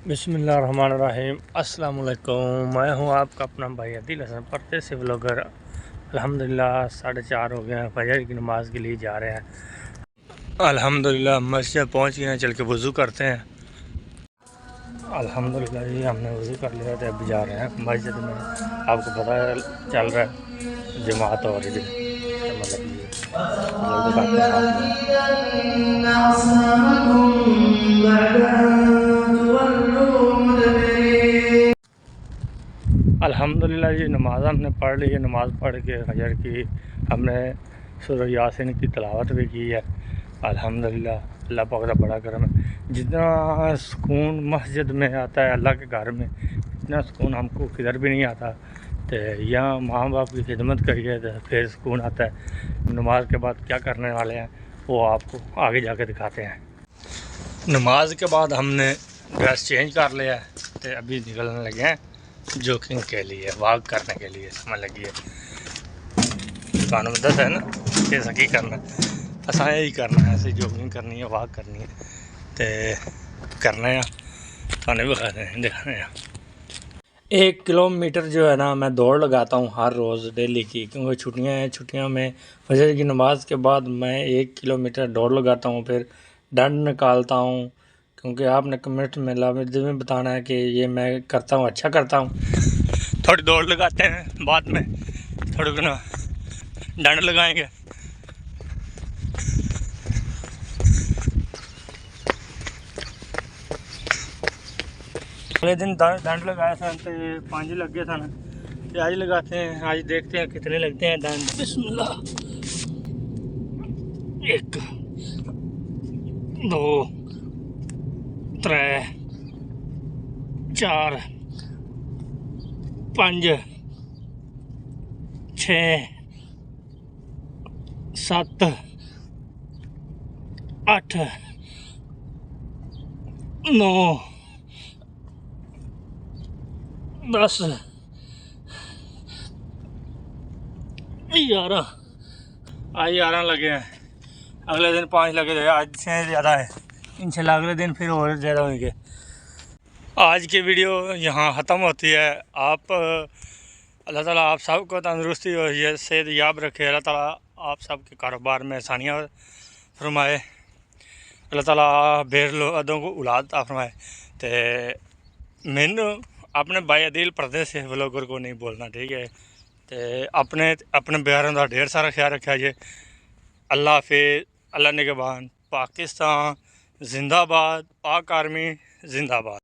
बिस्मिल्लाहिर्रहमानिर्रहीम। अस्सलाम वालेकुम। मैं हूं आपका अपना भाई अदिल हसन, पढ़ते से व्लॉगर। अल्हम्दुलिल्लाह 4:30 हो गए हैं, फजर की नमाज़ के लिए जा रहे हैं। अल्हम्दुलिल्लाह मस्जिद पहुंच गए हैं, चल के वज़ू करते हैं। अल्हम्दुलिल्लाह जी हमने वज़ू कर लिया था, अभी जा रहे हैं मस्जिद में। आपको पता है चल रहा है जमात हो रही है, मतलब ये लोग दिखाते हैं हाथ में। अल्हम्दुलिल्लाह जी नमाज़ हमने पढ़ ली है। नमाज़ पढ़ के फजर की हमने सूरह यासीन की तिलावत भी की है। अल्हम्दुलिल्लाह अल्लाह पाक का बड़ा करम है। जितना सुकून मस्जिद में आता है अल्लाह के घर में, इतना सुकून हमको किधर भी नहीं आता। तो यहाँ माँ बाप की खिदमत करिए तो फिर सुकून आता है। नमाज के बाद क्या करने वाले हैं वो आपको आगे जाके दिखाते हैं। नमाज के बाद हमने ड्रेस चेंज कर लिया है, तो अभी निकलने लगे हैं जॉगिंग के लिए, वॉक करने के लिए। समझ लगी है मदद है ना, कैसा की करना असा यही करना है, ऐसे जॉगिंग करनी है, वॉक करनी है, तो करना है। थाने भी दिखाने हैं 1 किलोमीटर जो है ना, मैं दौड़ लगाता हूँ हर रोज़ डेली की, क्योंकि छुट्टियाँ हैं। छुट्टियों में फजर की नमाज़ के बाद मैं 1 किलोमीटर दौड़ लगाता हूँ, फिर डंड निकालता हूँ। क्योंकि आपने कमेंट में लाभिद में बताना है कि ये मैं करता हूँ, अच्छा करता हूँ। थोड़ी दौड़ लगाते हैं, बाद में थोड़ी ना डंड लगाएंगे। अगले दिन डंड लगाया था तो 5 लग गए था ना, तो आज लगाते हैं। आज देखते हैं कितने लगते हैं डंड। बिस्मिल्लाह। 1 2 3 4 5 6 7 8 9 10 11। आज 11 लगे हैं, अगले दिन 5 लगे थे, आज से ज़्यादा है इंशाल्लाह। अगले दिन फिर और ज़्यादा होंगे। आज की वीडियो यहाँ ख़त्म होती है। आप अल्लाह ताला आप सबको तंदुरुस्ती और ये सेहत याब रखे। अल्लाह ताला आप सब के कारोबार में आसानियाँ फरमाए। अल्लाह ताला बेरलोदों को औलाद अता फरमाए। तो मैनू अपने भाई अदिल परदेस से व्लॉगर को नहीं बोलना, ठीक है। तो अपने प्यारों का ढेर सारा ख्याल रखा जे। अल्लाह हाफिज़, अल्लाह निगहबान। पाकिस्तान जिंदाबाद, पाक आर्मी जिंदाबाद।